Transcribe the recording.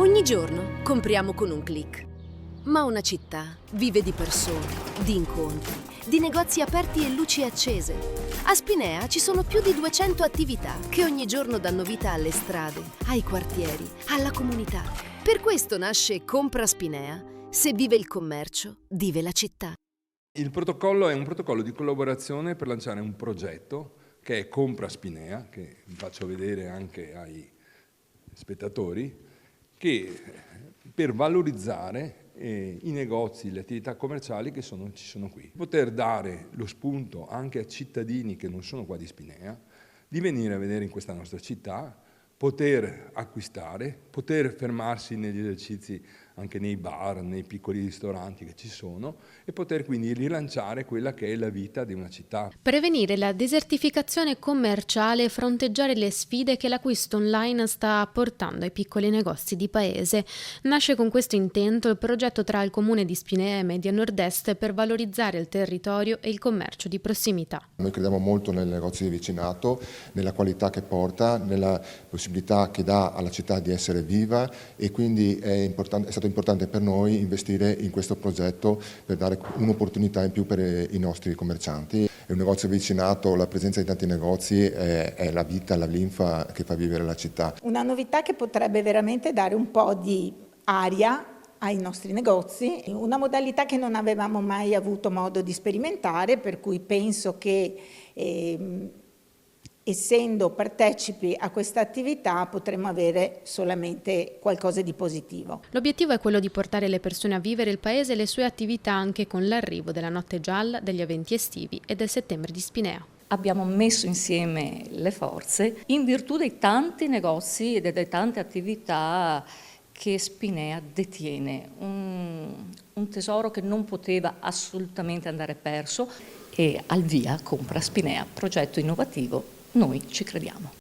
Ogni giorno compriamo con un click. Ma una città vive di persone, di incontri, di negozi aperti e luci accese. A Spinea ci sono più di 200 attività che ogni giorno danno vita alle strade, ai quartieri, alla comunità. Per questo nasce Compra Spinea. Se vive il commercio, vive la città. Il protocollo è un protocollo di collaborazione per lanciare un progetto che è Compra Spinea, che vi faccio vedere anche ai spettatori, che per valorizzare i negozi, le attività commerciali che ci sono qui. Poter dare lo spunto anche a cittadini che non sono qua di Spinea, di venire a vedere in questa nostra città, poter acquistare, poter fermarsi negli esercizi anche nei bar, nei piccoli ristoranti che ci sono e poter quindi rilanciare quella che è la vita di una città. Prevenire la desertificazione commerciale e fronteggiare le sfide che l'acquisto online sta portando ai piccoli negozi di paese. Nasce con questo intento il progetto tra il Comune di Spinea e Media Nord-Est per valorizzare il territorio e il commercio di prossimità. Noi crediamo molto nel negozio di vicinato, nella qualità che porta, nella possibilità che dà alla città di essere viva e quindi è stato importante per noi investire in questo progetto per dare un'opportunità in più per i nostri commercianti. È un negozio vicinato, la presenza di tanti negozi è la vita, la linfa che fa vivere la città. Una novità che potrebbe veramente dare un po' di aria ai nostri negozi, una modalità che non avevamo mai avuto modo di sperimentare, per cui penso che essendo partecipi a questa attività potremo avere solamente qualcosa di positivo. L'obiettivo è quello di portare le persone a vivere il paese e le sue attività anche con l'arrivo della Notte Gialla, degli eventi estivi e del Settembre di Spinea. Abbiamo messo insieme le forze in virtù dei tanti negozi e delle tante attività che Spinea detiene, un tesoro che non poteva assolutamente andare perso e al via Compra Spinea, progetto innovativo, noi ci crediamo.